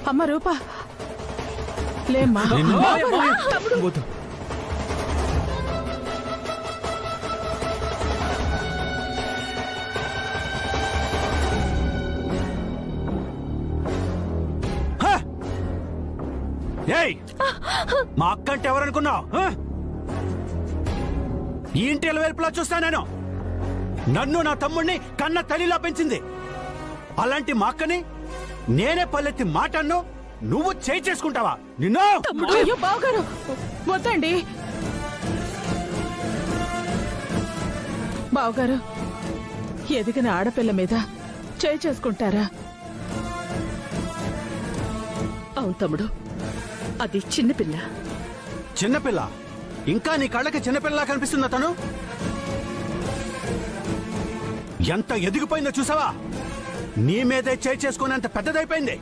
అమ్మ రూపా లేమ్మా. మా అక్క అంటే ఎవరనుకున్నావు? ఈ ఇంటి వెలుపులా చూస్తా నేను. నన్ను నా తమ్ముడిని కన్న తల్లిలా పెంచింది. అలాంటి మా అక్కని నేనే పల్లెత్తి మాటను నువ్వు చేయి చేసుకుంటావా? నిన్ను అయ్యో బావగారు వద్దండి. బావగారు ఎదిగిన ఆడపిల్ల మీద చేయి చేసుకుంటారా? అవును తమ్ముడు, అది చిన్నపిల్ల. చిన్నపిల్ల? ఇంకా నీ కళ్ళకి చిన్నపిల్లలా కనిపిస్తుందా తను? ఎంత ఎదిగిపోయిందో చూసావా? నీ మీదే చేయి చేసుకునేంత పెద్దదైపోయింది.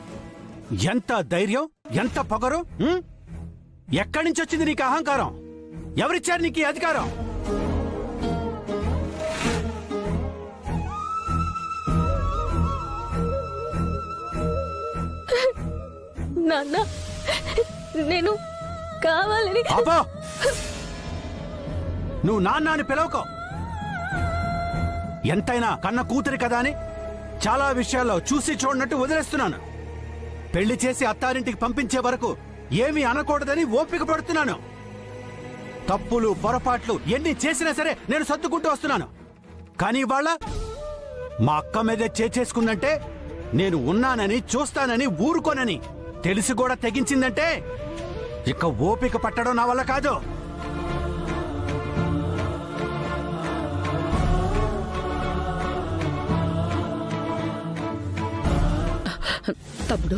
ఎంత ధైర్యం, ఎంత పొగరు! ఎక్కడి నుంచి వచ్చింది నీకు అహంకారం? ఎవరిచ్చారు నీకు ఈ అధికారం? నాన్న, నేను కావాలని. అబ్బో, నువ్వు నాన్న అని పిలవకో. ఎంతైనా కన్న కూతురి కదా అని చాలా విషయాల్లో చూసి చూడనట్టు వదిలేస్తున్నాను. పెళ్లి చేసి అత్తారింటికి పంపించే వరకు ఏమీ అనకూడదని ఓపిక పడుతున్నాను. తప్పులు పొరపాట్లు ఎన్ని చేసినా సరే నేను సర్దుకుంటూ వస్తున్నాను. కానీ ఇవాళ మా అక్క మీదే చేసుకుందంటే నేను ఉన్నానని, చూస్తానని, ఊరుకోనని తెలిసి కూడా తెగించిందంటే ఇక ఓపిక పట్టడం నా వల్ల కాదు. తమ్ముడు,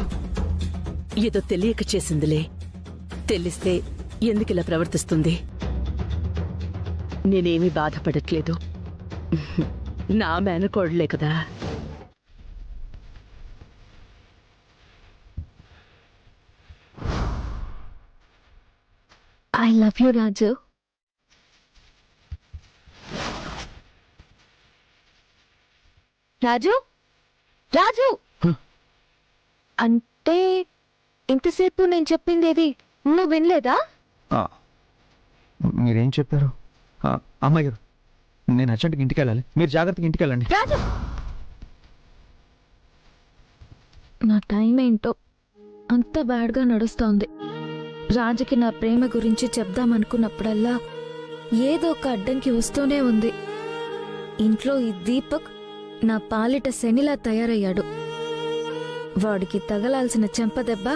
ఏదో తెలియక చేసిందిలే. తెలిస్తే ఎందుకిలా ప్రవర్తిస్తుంది? నేనేమీ బాధపడట్లేదు. నా మేనకోడలే కదా. ఐ లవ్ యూ రాజు. రాజు, రాజు అంటే ఇంతసేపు నేను చెప్పింది ఏది నువ్వు వినలేదా? మీరేం చెప్పారు? అమ్మాయి గారు, నేను అర్జెంట్గా ఇంటికి వెళ్ళాలి. మీరు జాగ్రత్తగా ఇంటికి వెళ్ళండి. రాజు, నా టైం ఏంటో అంత బ్యాడ్గా నడుస్తోంది. రాజుకి నా ప్రేమ గురించి చెప్దామనుకున్నప్పుడల్లా ఏదో ఒక అడ్డంకి వస్తూనే ఉంది. ఇంట్లో ఈ దీపక్ నా పాలిట శనిలా తయారయ్యాడు. వాడికి తగలాల్సిన చెంపదెబ్బ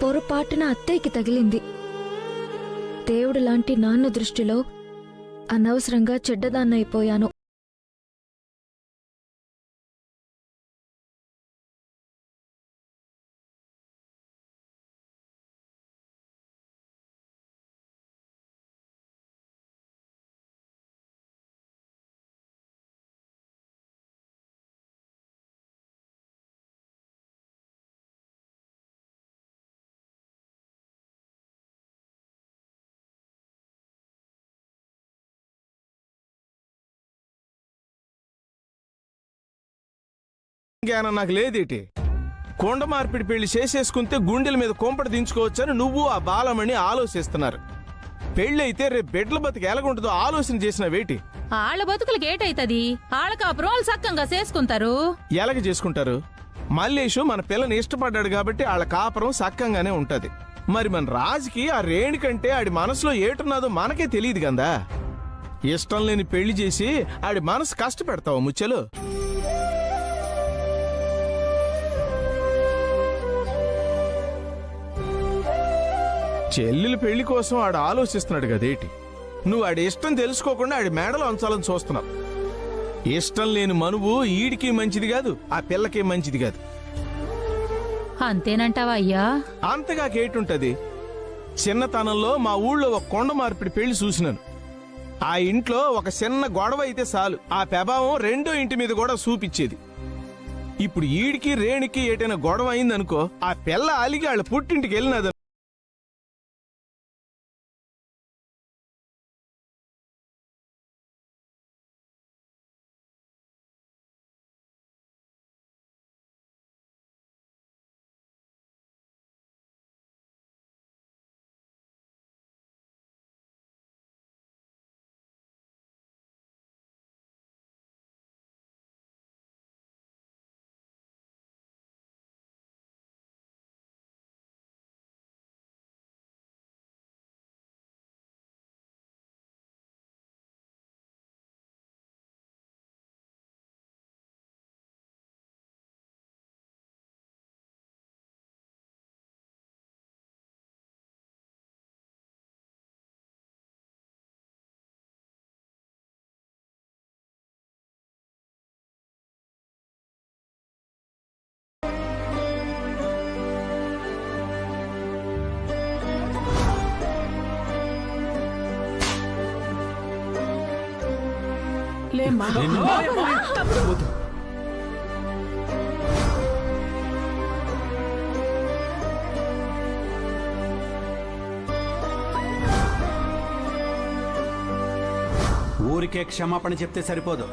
పొరపాటున అత్తయ్యకి తగిలింది. దేవుడు లాంటి నాన్న దృష్టిలో అనవసరంగా చెడ్డదాన్నైపోయాను. జ్ఞానం నాకు లేదేటి? కొండ మార్పిడి పెళ్లి చేసేసుకుంటే గుండెల మీద కొంపట దించుకోవచ్చని నువ్వు ఆ బాలమణి ఆలోచిస్తున్నారు. పెళ్ళైతే రేపు బిడ్డల బతుకు ఎలాగుంటుందో ఆలోచన చేసిన వేటి? ఆళ్ళ బతుకులు గేటైతది. ఆళ్ళ కాపురం సక్కంగా చేసుకుంటారు. ఎలాగ చేసుకుంటారు? మల్లేషు మన పిల్లని ఇష్టపడ్డాడు కాబట్టి వాళ్ళ కాపురం సక్కంగానే ఉంటది. మరి మన రాజుకి ఆ రేణికంటే ఆడి మనసులో ఏటున్నదో మనకే తెలియదు కదా. ఇష్టం లేని పెళ్లి చేసి ఆడి మనసు కష్టపెడతావు ముచ్చలు. చెల్లెలి పెళ్లి కోసం ఆడు ఆలోచిస్తున్నాడు కదేటి? నువ్వు ఆడి ఇష్టం తెలుసుకోకుండా ఆడి మేడలో ఉంచాలని చూస్తున్నావు. ఇష్టం లేని మనువు ఈడికి మంచిది కాదు, ఆ పిల్లకి మంచిది కాదు. అంతేనంటావా అయ్యా? అంతగా కేటుంటది. చిన్నతనంలో మా ఊళ్ళో ఒక కొండ మార్పిడి పెళ్లి చూసినాను. ఆ ఇంట్లో ఒక చిన్న గొడవ అయితే చాలు ఆ ప్రభావం రెండో ఇంటి మీద కూడా చూపించేది. ఇప్పుడు ఈడికి రేణికి ఏటైనా గొడవ అయిందనుకో, ఆ పిల్ల అలిగి వాళ్ళ పుట్టింటికి వెళ్ళినది. లేమ్మా వద్దు. ఊరికే క్షమాపణ చెప్తే సరిపోదు.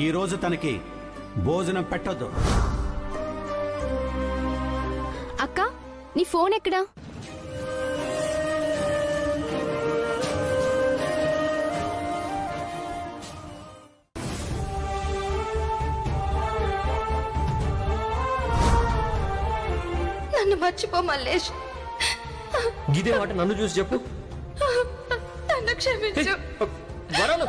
ఈ రోజు తనకి భోజనం పెట్టొద్దు. అక్క నీ ఫోన్ ఎక్కడా? నన్ను మర్చిపో మల్లేష్. గిదే మాట నన్ను చూసి చెప్పు. నన్ను క్షమించు. వరాలు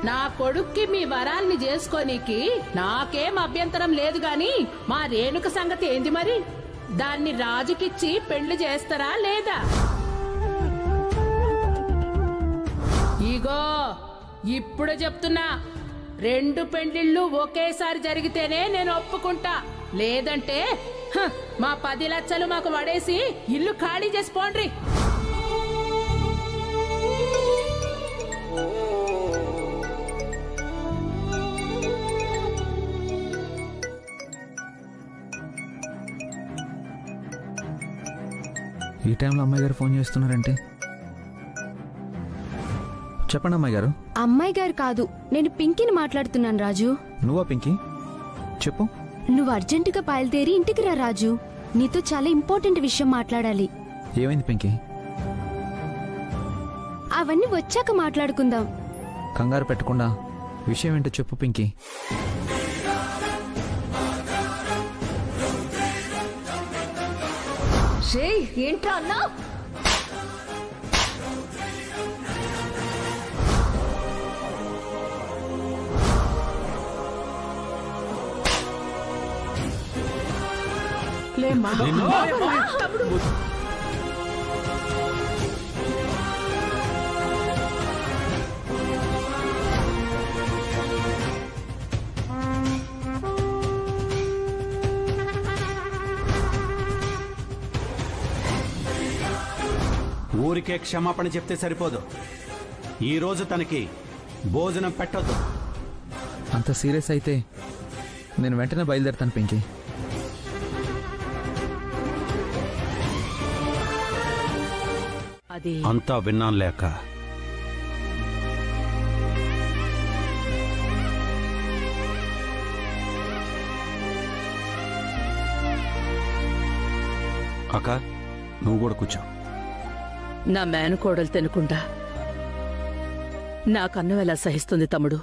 నా కొడుక్కి మీ వరాల్ని చేసుకోనీకి నాకేం అభ్యంతరం లేదు గాని మా రేణుక సంగతి ఏంది మరి? దాన్ని రాజుకిచ్చి పెళ్లి చేస్తారా లేదా? ఇగో ఇప్పుడు చెప్తున్నా, 2 పెళ్లిళ్ళు ఒకేసారి జరిగితేనే నేను ఒప్పుకుంటా. లేదంటే మా 10 లక్షలు మాకు వడేసి ఇల్లు ఖాళీ చేసి పోండ్రి. ఈ టైంలో అమ్మాయి గారు ఫోన్ చేస్తున్నారంటే? చెప్పండి అమ్మాయి గారు. అమ్మాయి గారు కాదు, నేను పింకీని మాట్లాడుతున్నాను రాజు. నువ్వా పింకీ? చెప్పు. నువ్వు అర్జెంటుగా బయలుదేరి ఇంటికి రా రాజు. నీతో చాలా ఇంపార్టెంట్ విషయం మాట్లాడాలి. ఏమైంది పింకీ? అవన్నీ వచ్చాక మాట్లాడుకుందాం. కంగారు పెట్టకుండా విషయం ఏంటో చెప్పు పింకీ. ఏంట్రా అన్నా? లేమ్మా ఊరికే క్షమాపణ చెప్తే సరిపోదు. ఈ రోజు తనకి భోజనం పెట్టొద్దు. అంత సీరియస్ అయితే నేను వెంటనే బయలుదేరుతాను పింకీ. అది అంతా విన్నాను లేక అక్క, నువ్వు కూడా కూర్చో. నా మేనకోడలు తినకుండా నా కన్నం ఎలా సహిస్తుంది తమ్ముడు?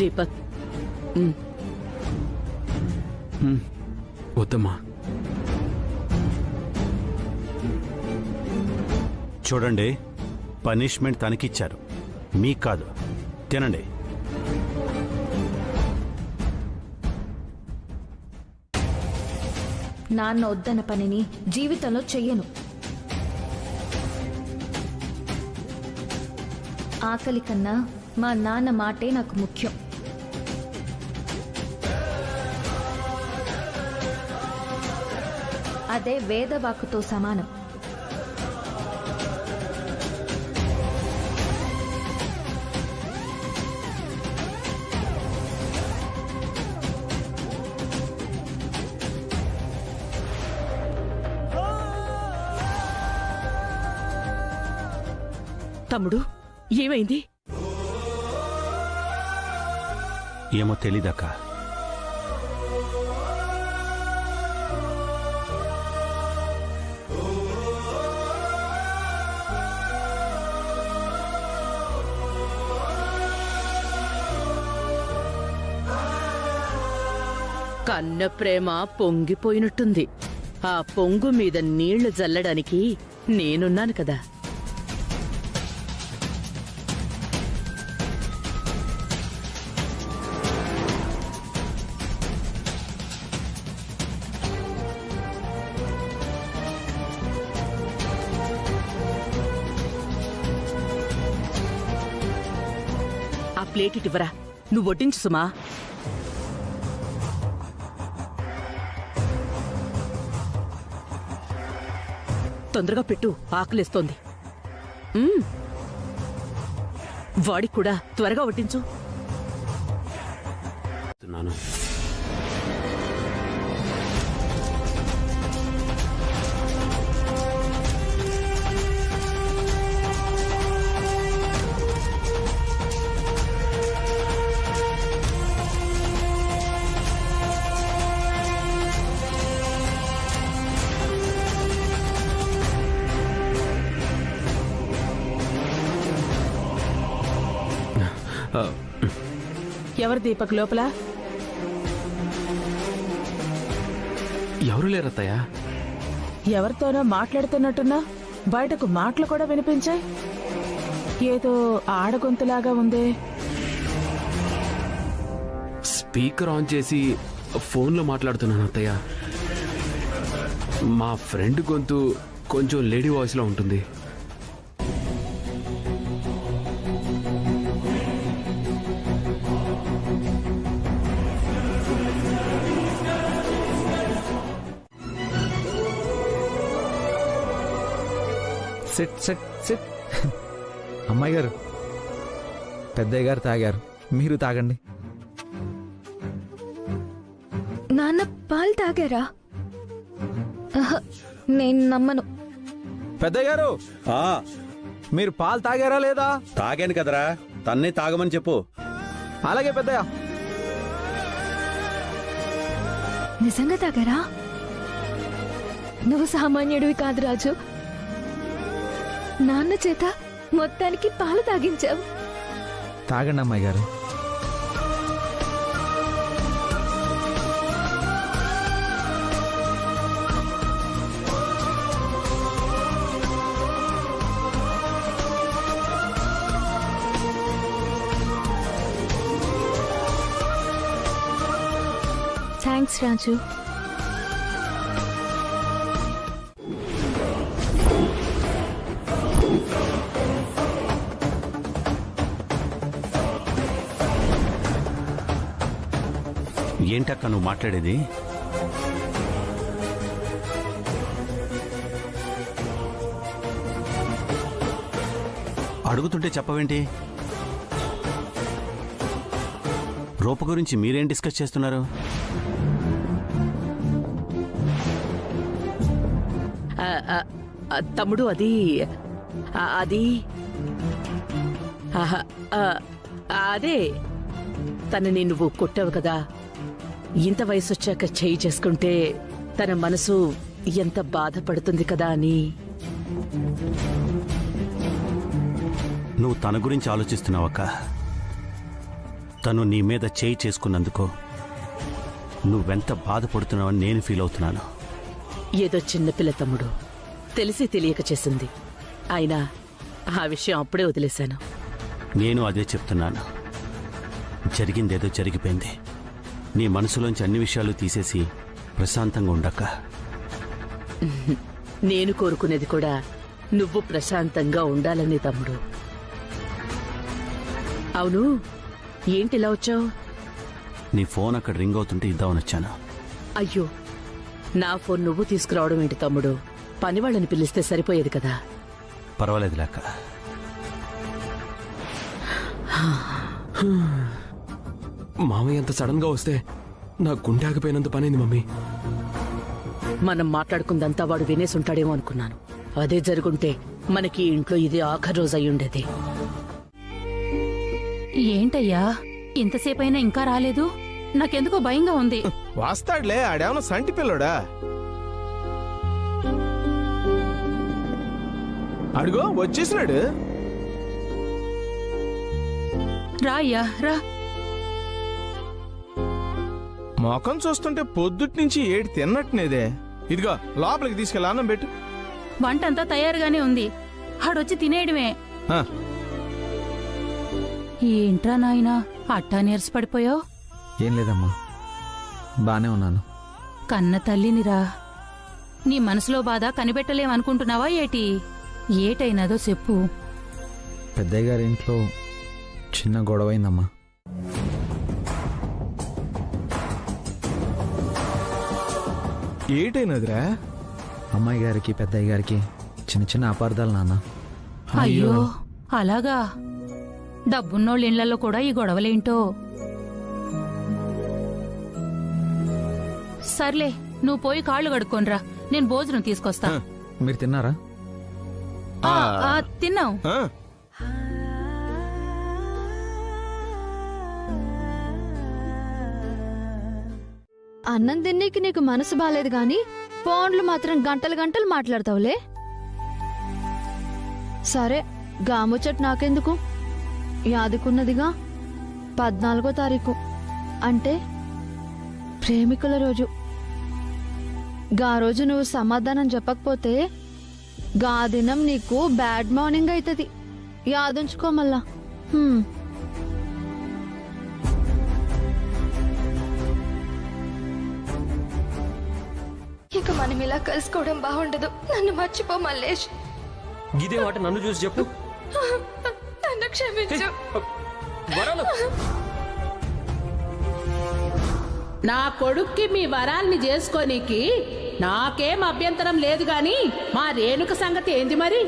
దీపక్, వద్దమ్మా. చూడండి, పనిష్మెంట్ తనకిచ్చారు, మీకు కాదు. తినండి. నాన్న వద్దన్న పనిని జీవితంలో చెయ్యను. ఆకలి కన్నా మా నాన్న మాటే నాకు ముఖ్యం. అదే వేదవాక్కుతో సమానం. తమ్ముడు, ఏమైంది? ఏమో తెలీదక్క. కన్న ప్రేమ పొంగిపోయినట్టుంది. ఆ పొంగు మీద నీళ్లు జల్లడానికి నేనున్నాను కదా. ప్లేట్ ఇటివరా, నువ్వు వడ్డించు సుమా. తొందరగా పెట్టు, ఆకలేస్తోంది. వాడికి కూడా త్వరగా వడ్డించు. ఎవరు దీపక్ లోపల? ఎవరు లేరత్తయ్య. ఎవరితోనో మాట్లాడుతున్నట్టున్నా, బయటకు మాటలు కూడా వినిపించాయి. ఏదో ఆడగొంతులాగా ఉందే. స్పీకర్ ఆన్ చేసి ఫోన్లో మాట్లాడుతున్నాను అత్తయ్య. మా ఫ్రెండ్ గొంతు కొంచెం లేడీ వాయిస్లో ఉంటుంది. SIT SIT SIT. అమ్మాయి గారు, పెద్దయ్య గారు తాగారు, మీరు తాగండి. నాన్న పాలు తాగారా? నేను నమ్మను. పెద్దయ్య గారు, మీరు పాలు తాగారా లేదా? తాగాను కదరా, తన్నే తాగమని చెప్పు. అలాగే పెద్దయ్య. నిజంగా తాగారా? నువ్వు సామాన్యుడివి కాదు రాజు. నాన్న చేత మొత్తానికి పాలు తాగించావు. తాగండి అమ్మాయి గారు. థ్యాంక్స్ రాజు. ఏంటక్క నువ్వు మాట్లాడేది? అడుగుతుంటే చెప్పవేంటి? రూప గురించి మీరేం డిస్కస్ చేస్తున్నారు? తమ్ముడు, అది అది అదే, తనని నువ్వు కొట్టావు కదా. ఇంత వయసు వచ్చాక చేయి చేసుకుంటే తన మనసు ఎంత బాధపడుతుంది కదా అని. నువ్వు తన గురించి ఆలోచిస్తున్నావక్క. తను నీ మీద చేయి చేసుకున్నందుకు నువ్వెంత బాధపడుతున్నావని నేను ఫీల్ అవుతున్నాను. ఏదో చిన్నపిల్ల తమ్ముడు, తెలిసి తెలియక చేసింది. అయినా ఆ విషయం అప్పుడే వదిలేశాను. నేను అదే చెప్తున్నాను. జరిగిందేదో జరిగిపోయింది. నీ మనసులోంచి అన్ని విషయాలు తీసేసి ప్రశాంతంగా ఉండక్క. నేను కోరుకునేది కూడా నువ్వు ప్రశాంతంగా ఉండాలని తమ్ముడు. అవును, ఏంటిలా వచ్చావు? నీ ఫోన్ అక్కడ రింగ్ అవుతుంటే ఇద్దామని వచ్చాను. అయ్యో, నా ఫోన్ నువ్వు తీసుకురావడం ఏంటి తమ్ముడు? పని వాళ్ళని పిలిస్తే సరిపోయేది కదా. పర్వాలేదు లేక. మామయ్య అంత సడన్ గా వస్తే నా గుండె ఆగిపోయినంత పనైంది మమ్మీ. మనం మాట్లాడుకుందంతా వాడు వినేసి ఉంటాడేమో అనుకున్నాను. అదే జరుగుంటే మనకి ఇంట్లో ఇది ఆఖరి రోజు అయి ఉండేది. ఏంటయ్యా, ఇంతసేపైనా ఇంకా రాలేదు? నాకెందుకో భయంగా ఉంది. వస్తాడులే, ఆడేమన్నా సంటి పిల్లడా? అడుగో వచ్చేసినాడు. రా అయ్యా, రా. మొఖం చూస్తుంటే పొద్దుటి నుంచి ఏడు తిన్నట్టునేదే. ఇదిగో లోపలికి తీసుకెళ్ళి అన్నం పెట్టు. వంటంతా తయారుగానే ఉంది, ఆడొచ్చి తినేయడమే. ఆ, ఏంట్రా నాయనా అట్టా నీరసపడిపోయావు? ఏం లేదమ్మా, బానే ఉన్నాను. కన్న తల్లినిరా, నీ మనసులో బాధ కనిపెట్టలేమనుకుంటున్నావా ఏటి? ఏటైనాదో చెప్పు. పెద్దయ్య గారి ఇంట్లో చిన్న గొడవ అయిందమ్మా. ఏటైనదిరా? అమ్మాయి గారికి పెద్దయ్య గారికి చిన్న చిన్న అపార్థాలు నాన్న. అయ్యో అలాగా. డబ్బున్నోళ్ళ ఇళ్లలో కూడా ఈ గొడవలేంటో. సర్లే, నువ్వు పోయి కాళ్ళు కడుక్కోనరా, నేను భోజనం తీసుకొస్తా. మీరు తిన్నారా? తిన్నాం. ఆ, అన్నం తిన్నీకి నీకు మనసు బాలేదు గాని ఫోన్లు మాత్రం గంటలు గంటలు మాట్లాడతావులే. సరే, గాముచ్చట నాకెందుకు? యాదుకున్నదిగా 14వ తారీఖు అంటే ప్రేమికుల రోజు. గా రోజు నువ్వు సమాధానం చెప్పకపోతే గా దినం నీకు బ్యాడ్ మార్నింగ్ అవుతుంది. యాదుంచుకో మళ్ళా. ఇక మనం ఇలా కలుసుకోవడం బాగుండదు. నన్ను మర్చిపో మల్లేష్. ఇదే మాట నన్ను చూసి చెప్పు. నన్ను క్షమించు. వరాలు. నా కొడుక్కి మీ వరాల్ని చేసుకోనీకి నాకేం అభ్యంతరం లేదు గాని మా రేణుక సంగతి ఏంది మరి?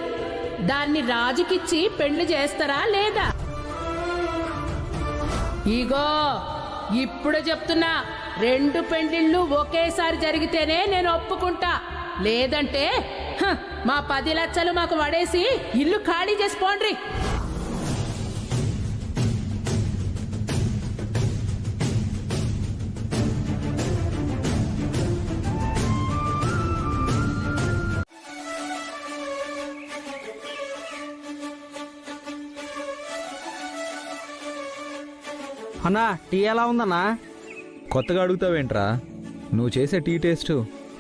దాన్ని రాజుకిచ్చి పెళ్లి చేస్తారా లేదా? ఇగో ఇప్పుడు చెప్తున్నా, 2 పెళ్లిళ్ళు ఒకేసారి జరిగితేనే నేను ఒప్పుకుంటా. లేదంటే మా 10 లక్షలు మాకు వడేసి ఇల్లు ఖాళీ చేసి పోండ్రి. అన్నా, టీ ఎలా ఉందన్నా? కొత్తగా అడుగుతావేంట్రా? నువ్వు చేసే టీ టేస్ట్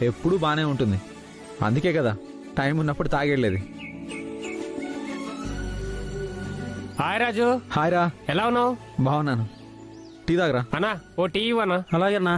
ఎప్పుడూ బాగానే ఉంటుంది. అందుకే కదా టైం ఉన్నప్పుడు తాగేళ్ళేది. హాయ్ రాజు. హాయ్ రా. ఎలా ఉన్నావు? బాగున్నాను. టీ తాగరా. అన్నా, ఓ టీ ఇవ్వనా? అలాగేనా.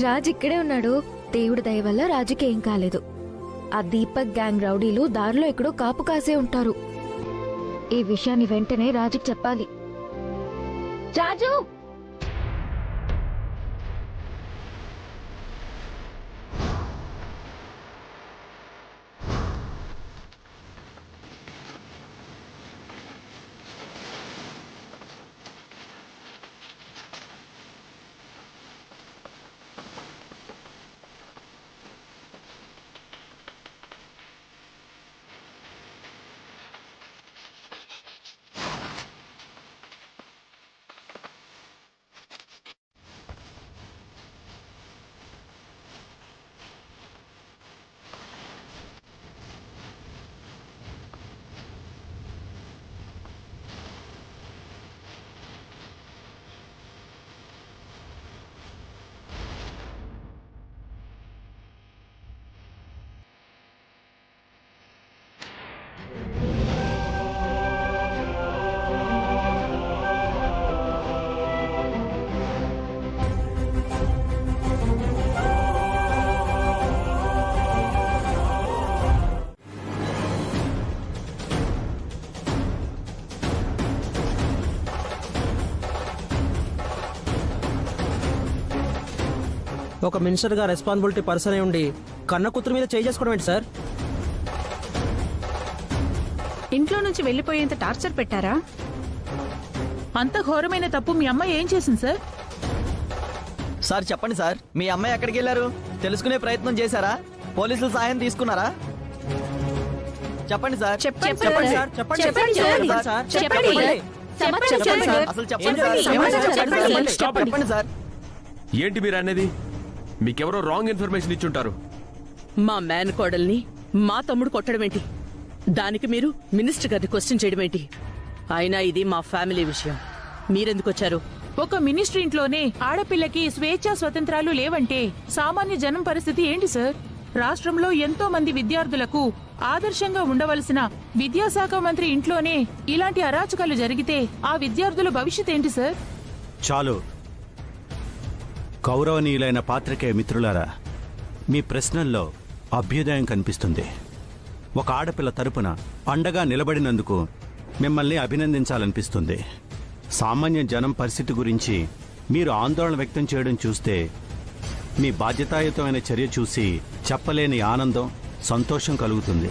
రాజు ఇక్కడే ఉన్నాడు. దేవుడి దయ వల్ల రాజుకి ఏం కాలేదు. ఆ దీపక్ గ్యాంగ్ రౌడీలు దారిలో ఎక్కడో కాపు కాసే ఉంటారు. ఈ విషయాన్ని వెంటనే రాజుకి చెప్పాలి. రాజు! ఒక మినిస్టర్ గా రెస్పాన్సిబిలిటీ పర్సన్ అయి ఉండి కన్న కూతురు మీద చేయి చేసుకోవడం ఏంటి సార్? ఇంట్లో నుంచి వెళ్లిపోయేంత టార్చర్ పెట్టారా? అంత ఘోరమైన తప్పు మీ అమ్మ ఏం చేసింది సార్? సార్ చెప్పండి సార్, మీ అమ్మాయి ఎక్కడికి వెళ్ళారు? తెలుసుకునే ప్రయత్నం చేశారా? పోలీసుల సహాయం తీసుకున్నారా? చెప్పండి సార్. చెప్పండి సార్. చెప్పండి సార్. ఏంటి మీరు అనేది? మీకెవరో రాంగ్ ఇన్ఫర్మేషన్ ఇచ్చుంటారు. మా మేనకోడల్ని మా తమ్ముడు కొట్టడం ఏంటి? దానికి మీరు మినిస్టర్ గారిని క్వశ్చన్ చేయడం ఏంటి? అయినా ఇది మా ఫ్యామిలీ విషయం. మీరెందుకొచ్చారు? ఒక మినిస్ట్రీ ఇంట్లోనే ఆడపిల్లకి స్వేచ్ఛా స్వతంత్రాలు లేవంటే సామాన్య జనం పరిస్థితి ఏంటి సార్? రాష్ట్రంలో ఎంతో మంది విద్యార్థులకు ఆదర్శంగా ఉండవలసిన విద్యాశాఖ మంత్రి ఇంట్లోనే ఇలాంటి అరాచకాలు జరిగితే ఆ విద్యార్థుల భవిష్యత్ ఏంటి సార్? చాలు. గౌరవనీయులైన పాత్రికేయ మిత్రులారా, మీ ప్రశ్నల్లో అభ్యుదయం కనిపిస్తుంది. ఒక ఆడపిల్ల తరపున అండగా నిలబడినందుకు మిమ్మల్ని అభినందించాలనిపిస్తుంది. సామాన్య జనం పరిస్థితి గురించి మీరు ఆందోళన వ్యక్తం చేయడం చూస్తే మీ బాధ్యతాయుతమైన చర్య చూసి చెప్పలేని ఆనందం, సంతోషం కలుగుతుంది.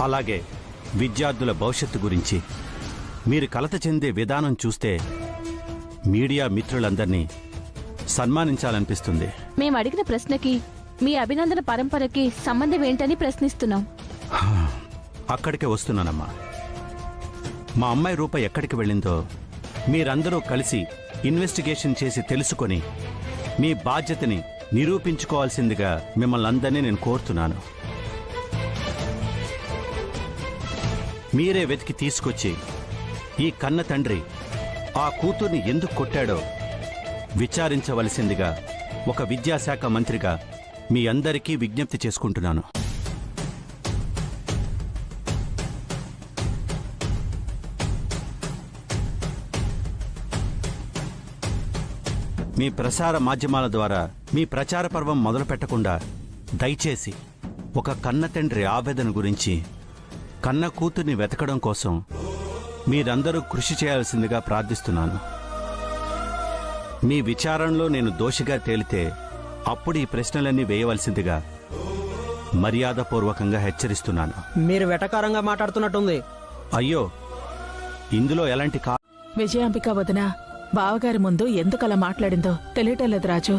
అలాగే విద్యార్థుల భవిష్యత్తు గురించి మీరు కలత చెందే విధానం చూస్తే మీడియా మిత్రులందరినీ సన్మానించాలనిపిస్తుంది. మేము అడిగిన ప్రశ్నకి మీ అభినందన పరంపరకి సంబంధం ఏంటని ప్రశ్నిస్తున్నాం. అక్కడికే వస్తున్నానమ్మా. మా అమ్మాయి రూప ఎక్కడికి వెళ్ళిందో మీరందరూ కలిసి ఇన్వెస్టిగేషన్ చేసి తెలుసుకొని మీ బాధ్యతని నిరూపించుకోవాల్సిందిగా మిమ్మల్ని అందరినీ నేను కోరుతున్నాను. మీరే వెతికి తీసుకొచ్చి ఈ కన్న తండ్రి ఆ కూతుర్ని ఎందుకు కొట్టాడో విచారించవలసిందిగా ఒక విద్యాశాఖ మంత్రిగా మీ అందరికీ విజ్ఞప్తి చేసుకుంటున్నాను. మీ ప్రసార మాధ్యమాల ద్వారా మీ ప్రచార పర్వం మొదలు పెట్టకుండా దయచేసి ఒక కన్న తండ్రి ఆవేదన గురించి, కన్న కూతుర్ని వెతకడం కోసం మీరందరూ కృషి చేయాల్సిందిగా ప్రార్థిస్తున్నాను. మీ విచారణలో నేను దోషిగా తేలితే అప్పుడు ఈ ప్రశ్నలన్నీ వేయవలసిందిగా మర్యాదపూర్వకంగా హెచ్చరిస్తున్నాను. మీరు వెటకారంగా మాట్లాడుతున్నట్టుంది. అయ్యో, ఇందులో ఎలాంటి విజయాంబిక వదిన బావగారి ముందు ఎందుకలా మాట్లాడిందో తెలియటం లేదు రాజు.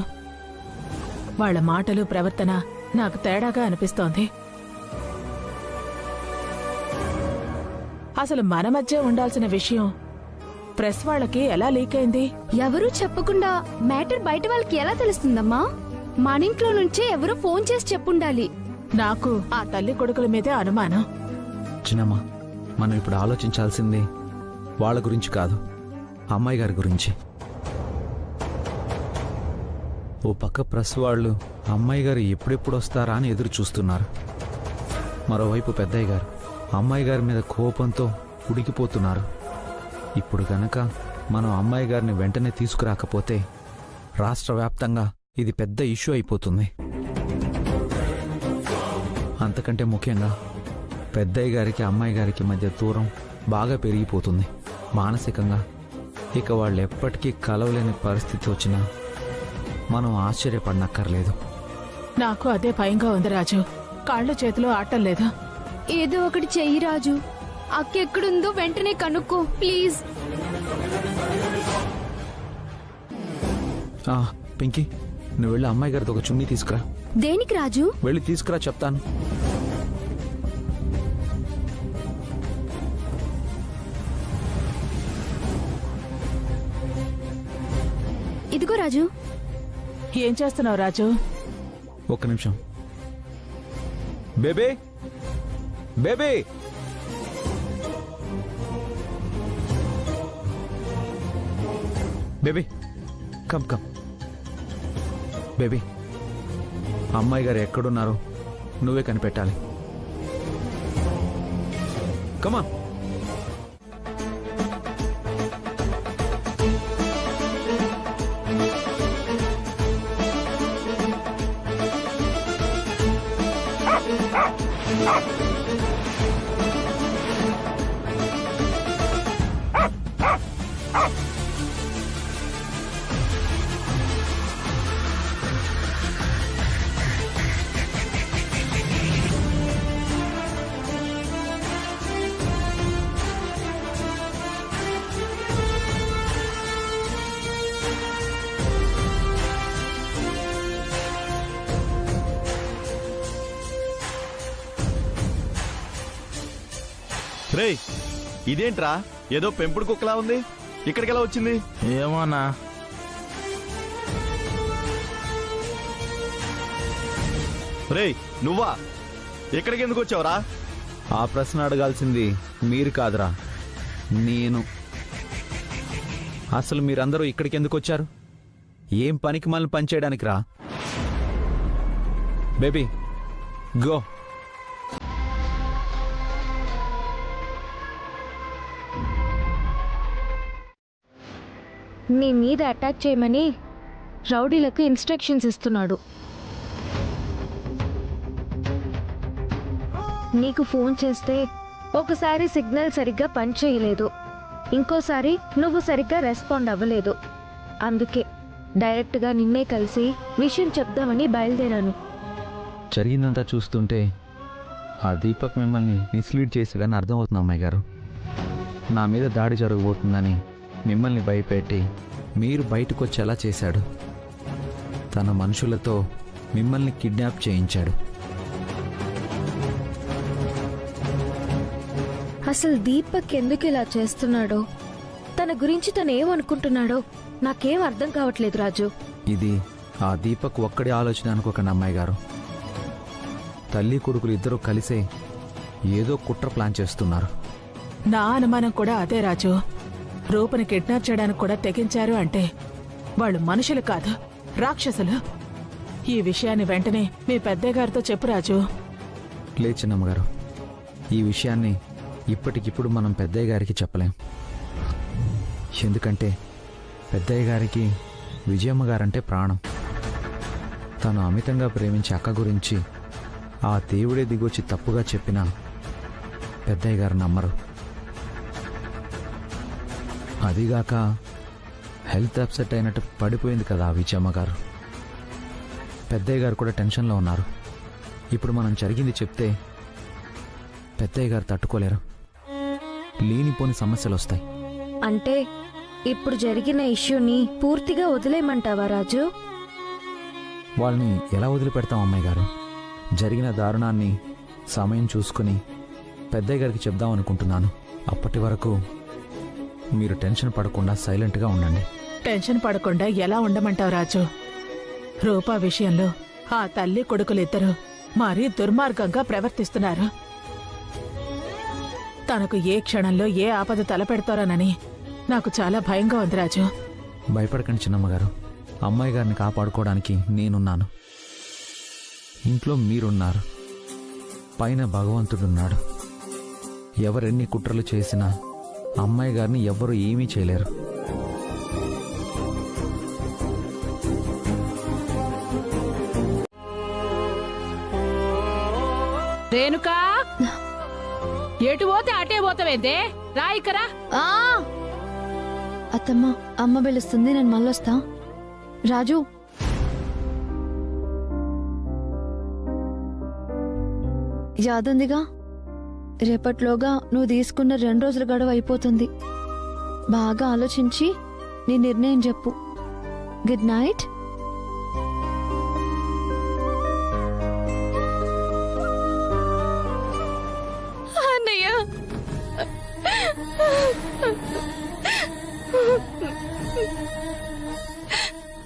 వాళ్ల మాటలు, ప్రవర్తన నాకు తేడాగా అనిపిస్తోంది. అసలు మన మధ్య ఉండాల్సిన విషయం ప్రెస్ వాళ్ళకి ఎలా లీక్ అయింది? ఎవరూ చెప్పకుండా మ్యాటర్ బయట వాళ్ళకి ఎలా తెలుస్తుందమ్మా? మన ఇంట్లో నుంచే ఎవరో ఫోన్ చేసి చెప్పుండాలి. నాకు ఆ తల్లి కొడుకుల మీదే అనుమానం. చిన్నమ్మ, మనం ఇప్పుడు ఆలోచించాల్సింది వాళ్ళ గురించి కాదు, అమ్మాయి గారి గురించి. ఓ పక్క ప్రెస్ వాళ్ళు అమ్మాయి గారు ఎప్పుడెప్పుడు వస్తారా అని ఎదురు చూస్తున్నారు. మరోవైపు పెద్దయ్య గారు అమ్మాయి గారి మీద కోపంతో ఉడికిపోతున్నారు. ఇప్పుడు గనక మనం అమ్మాయి గారిని వెంటనే తీసుకురాకపోతే రాష్ట్ర వ్యాప్తంగా ఇది పెద్ద ఇష్యూ అయిపోతుంది. అంతకంటే ముఖ్యంగా పెద్దయ్య గారికి అమ్మాయి గారికి మధ్య దూరం బాగా పెరిగిపోతుంది. మానసికంగా ఇక వాళ్ళు ఎప్పటికీ కలవలేని పరిస్థితి వచ్చినా మనం ఆశ్చర్యపడనక్కర్లేదు. నాకు అదే భయంగా ఉంది రాజు. కాళ్ళు చేతులు ఆటం లేదా? ఏదో ఒకటి చెయ్యి రాజు. అక్క ఎక్కడుందో వెంటనే కనుక్కో ప్లీజ్. పింకీ, నువ్వు వెళ్ళి అమ్మాయి గారితో ఒక చున్నీ తీసుకురా. దేనికి రాజు? వెళ్ళి తీసుకురా చెప్తాను. ఇదిగో రాజు. ఏం చేస్తున్నావు రాజు? ఒక్క నిమిషం. Baby, baby, baby, come come. Baby, అమ్మాయి గారు ఎక్కడున్నారో నువ్వే కనిపెట్టాలి. కమా. రే, ఇదేంట్రా ఏదో పెంపుడు కుక్కలా ఉంది, ఇక్కడికెలా వచ్చింది? ఏమోనా. రే, నువ్వా? ఇక్కడికి ఎందుకు వచ్చావురా? ఆ ప్రశ్న అడగాల్సింది మీరు కాదురా, నేను. అసలు మీరందరూ ఇక్కడికి ఎందుకు వచ్చారు? ఏం పనికి మనల్ని పనిచేయడానికి రా? Baby go. నీ మీద అటాక్ చేయమని రౌడీలకు ఇన్స్ట్రక్షన్స్ ఇస్తున్నాడు. నీకు ఫోన్ చేస్తే ఒకసారి సిగ్నల్ సరిగ్గా పనిచేయలేదు, ఇంకోసారి నువ్వు సరిగ్గా రెస్పాండ్ అవ్వలేదు. అందుకే డైరెక్ట్గా నిన్నే కలిసి విషయం చెప్దామని బయలుదేరాను. జరిగిందంతా చూస్తుంటే ఆ దీపక్ మిమ్మల్ని మిస్లీడ్ చేసాడని అర్థమవుతుంది అమ్మాయి గారు. నా మీద దాడి జరగబోతుందని మిమ్మల్ని భయపెట్టి మీరు బయటకు వచ్చేలా చేశాడు. తన మనుషులతో మిమ్మల్ని కిడ్నాప్ చేయించాడు. అసలు దీపక్ ఎందుకు ఇలా చేస్తున్నాడో, తన గురించి తను ఏమనుకుంటున్నాడో నాకేం అర్థం కావట్లేదు రాజు. ఇది ఆ దీపక్ ఒక్కడి ఆలోచన అనుకోకండి అమ్మాయి గారు. తల్లి కొడుకులు ఇద్దరూ కలిసే ఏదో కుట్ర ప్లాన్ చేస్తున్నారు. నా అనుమానం కూడా అదే రాజు. రూపని కిడ్నాప్ చేయడానికి కూడా తెగించారు అంటే వాళ్ళు మనుషులు కాదు, రాక్షసులు. ఈ విషయాన్ని వెంటనే మీ పెద్దయ్య గారితో చెప్పు రాజు. లేచినమ్మగారు, ఈ విషయాన్ని ఇప్పటికిప్పుడు మనం పెద్దయ్య గారికి చెప్పలేం. ఎందుకంటే పెద్దయ్య గారికి విజయమ్మ గారంటే ప్రాణం. తను అమితంగా ప్రేమించే అక్క గురించి ఆ దేవుడే దిగొచ్చి తప్పుగా చెప్పినా పెద్దయ్య గారు నమ్మరు. అదిగాక హెల్త్ అప్సెట్ అయినట్టు పడిపోయింది కదా ఆ విజయమ్మ గారు. పెద్దయ్య గారు కూడా టెన్షన్లో ఉన్నారు. ఇప్పుడు మనం జరిగింది చెప్తే పెద్దయ్య గారు తట్టుకోలేరు. లేనిపోని సమస్యలు వస్తాయి. అంటే ఇప్పుడు జరిగిన ఇష్యూని పూర్తిగా వదిలేయమంటావా రాజు? వాళ్ళని ఎలా వదిలిపెడతాం అమ్మాయి గారు? జరిగిన దారుణాన్ని సమయం చూసుకుని పెద్దయ్య గారికి చెప్దాం అనుకుంటున్నాను. అప్పటి వరకు మీరు టెన్షన్ పడకుండా సైలెంట్గా ఉండండి. టెన్షన్ పడకుండా ఎలా ఉండమంటావు రాజు? రూపా విషయంలో ఆ తల్లి కొడుకులిద్దరూ మరీ దుర్మార్గంగా ప్రవర్తిస్తున్నారు. తనకు ఏ క్షణంలో ఏ ఆపద తలపెడతారోనని నాకు చాలా భయంగా ఉంది రాజు. భయపడకండి చిన్నమ్మగారు. అమ్మాయి గారిని కాపాడుకోవడానికి నేనున్నాను. ఇంట్లో మీరున్నారు, పైన భగవంతుడున్నాడు. ఎవరెన్ని కుట్రలు చేసినా అమ్మాయి గారిని ఎవ్వరూ ఏమీ చేయలేరు. రేణుకా, ఎటు పోతే అటే పోతావేందే? రాయికరా. అత్తమ్మ, అమ్మ పిలుస్తుంది, నేను మళ్ళొస్తా. రాజు, యాదుందిగా, రేపట్లోగా నువ్వు తీసుకున్న 2 రోజుల గడువు అయిపోతుంది. బాగా ఆలోచించి నీ నిర్ణయం చెప్పు. Good night. అన్నయ్య,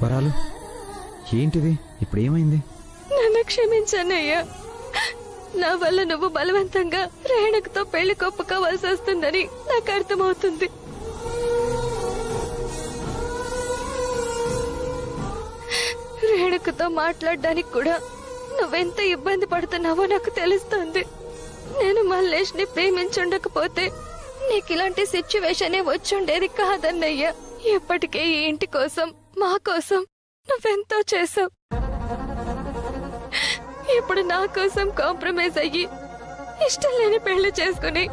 వరాలు, ఏంటిది? ఇప్పుడు ఏమైంది? నన్ను క్షమించన్నయ్యా. నా వల్ల నువ్వు బలవంతంగా రేణుకతో పెళ్లి కొప్పుకోవాల్సి వస్తుందని నాకు అర్థమవుతుంది. రేణుకతో మాట్లాడడానికి కూడా నువ్వెంత ఇబ్బంది పడుతున్నావో నాకు తెలుస్తుంది. నేను మల్లేష్ని ప్రేమించుండకపోతే నీకు ఇలాంటి సిచ్యువేషనే వచ్చుండేది కాదన్నయ్యా. ఇప్పటికే ఈ ఇంటి కోసం, మా కోసం నువ్వెంతో చేసావు. ఇప్పుడు నా కోసం కాంప్రమైజ్ అయ్యి ఇష్టం లేని పెళ్లి చేసుకుని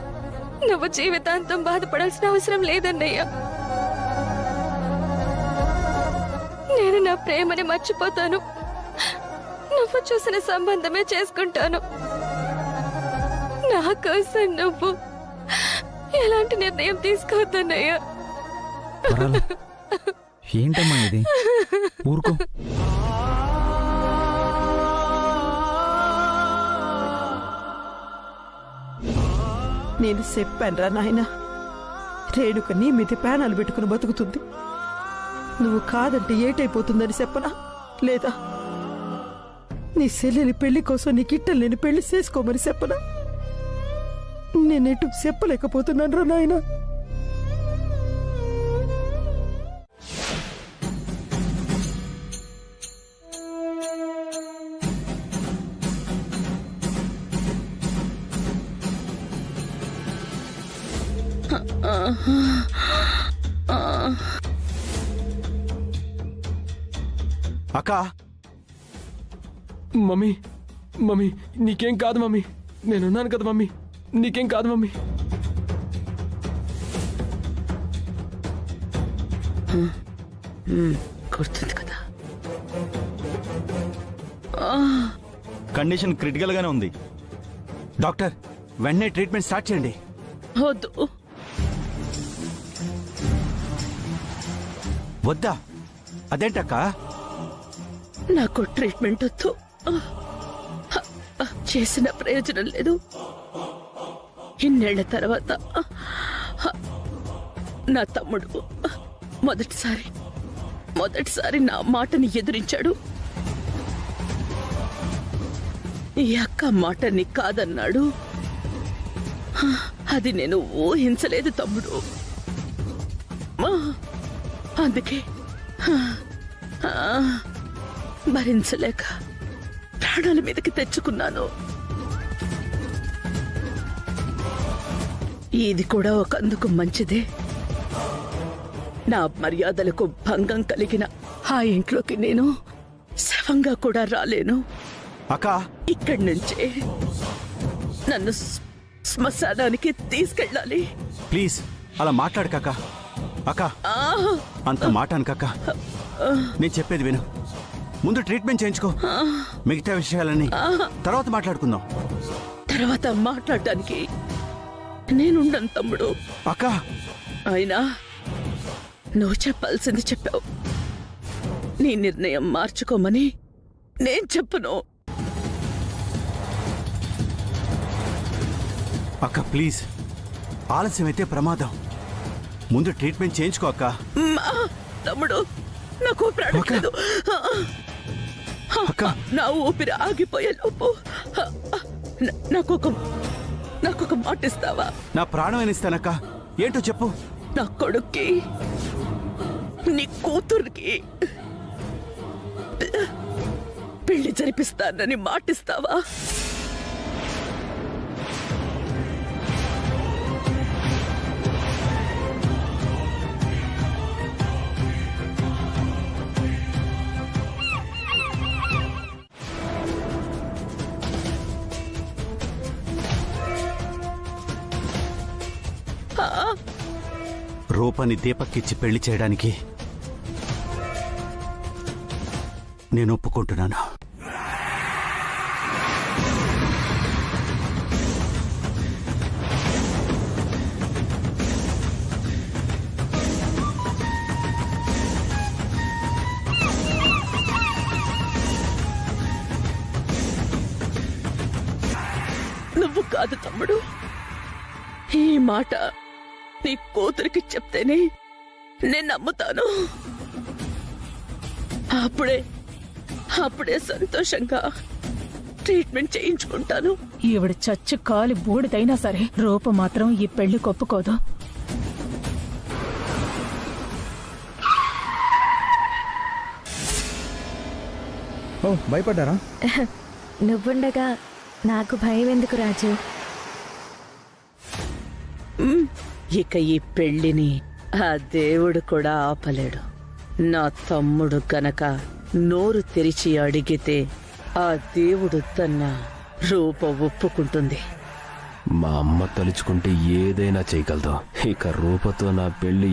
నువ్వు జీవితాంతం బాధపడాల్సిన అవసరం లేదన్నయ్యా. నేను నా ప్రేమని మర్చిపోతాను. నువ్వు చూసిన సంబంధమే చేసుకుంటాను. నా కోసం నువ్వు ఎలాంటి నిర్ణయం తీసుకోవద్దన్నయ్యా. ఏంటమ్మా ఇది? ఊరుకో. నేను చెప్పానురా నాయనా, రేణుక నీ మీద ప్రాణాలు పెట్టుకుని బతుకుతుంది. నువ్వు కాదంటే ఏటైపోతుందని చెప్పనా? లేదా నీ చెల్లెలి పెళ్లి కోసం నీ కిట్టలు నేను పెళ్లి చేసుకోమని చెప్పనా? నేనెటు చెప్పలేకపోతున్నాను రా నాయనా. అక్క మమ్మీ మమ్మీ నీకేం కాదు మమ్మీ, నేనున్నాను కదా మమ్మీ, నీకేం కాదు మమ్మీ. గుర్తుంది కదా. కండిషన్ క్రిటికల్ గానే ఉంది. డాక్టర్ వెంటనే ట్రీట్మెంట్ స్టార్ట్ చేయండి. వద్దు. వద్దా? అదేంటక్క? నాకు ట్రీట్మెంట్ వద్దు. చేసిన ప్రయోజనం లేదు. ఇన్నేళ్ల తర్వాత నా తమ్ముడు మొదటిసారి నా మాటని ఎదిరించాడు. ఈ అక్క మాటని కాదన్నాడు. అది నేను ఊహించలేదు తమ్ముడు. అందుకే భరించలేక ప్రాణాల మీదకి తెచ్చుకున్నాను. ఇది కూడా ఒకందుకు మంచిదే. నా మర్యాదలకు భంగం కలిగిన ఆ ఇంట్లోకి నేను శవంగా కూడా రాలేను. అక్క ఇక్కడి నుంచే నన్ను శ్మశానానికి తీసుకెళ్ళాలి. ప్లీజ్ అలా మాట్లాడకక్క. అక్క అంత మాట అనకక్క. నేను చెప్పేది విను. ముందు ట్రీట్మెంట్ చేయించుకో. మిగతా విషయాలన్నీ తర్వాత మాట్లాడుకుందాం. తర్వాత మాట్లాడడానికి నేనుండను తమ్ముడు. అక్క అయినా నువ్వు చెప్పాల్సింది చెప్పావు. నీ నిర్ణయం మార్చుకోమని నేను చెప్పను. అక్క ప్లీజ్, ఆలస్యమైతే ప్రమాదం. ముందు ట్రీట్మెంట్ చేయించుకో అక్క. తమ్ముడు నాకు ప్రాణలేదు. నా ఊపిరి ఆగిపోయే లోపు నాకొక మాట ఇస్తావా? నా ప్రాణం ఇస్తానక్క. ఏంటో చెప్పు. నా కొడుక్కి నీ కూతురికి పెళ్లి జరిపిస్తానని మాటిస్తావా? రూపాన్ని దీపక్కిచ్చి పెళ్లి చేయడానికి నేను ఒప్పుకుంటున్నాను. నువ్వు కాదు తమ్ముడు. ఈ మాట నీ కూతురికి చెప్తేనే నేను నమ్ముతాను. అప్పుడే సంతోషంగా ట్రీట్మెంట్ చేయించుకుంటాను. ఈవిడ చచ్చు కాలి బూడిదైనా సరే రూప మాత్రం ఈ పెళ్లి కొప్పుకోదు. భయపడ్డారా? నువ్వుండగా నాకు భయం ఎందుకు రాజు? ఇక ఈ పెళ్లిని ఆ దేవుడు కూడా ఆపలేడు. నా తమ్ముడు గనక నోరు తెరిచి అడిగితే ఆ దేవుడు తన రూప ఒప్పుకుంటుంది. మా అమ్మ తలుచుకుంటే ఏదైనా చేయగలదు. ఇక రూపతో నా పెళ్లి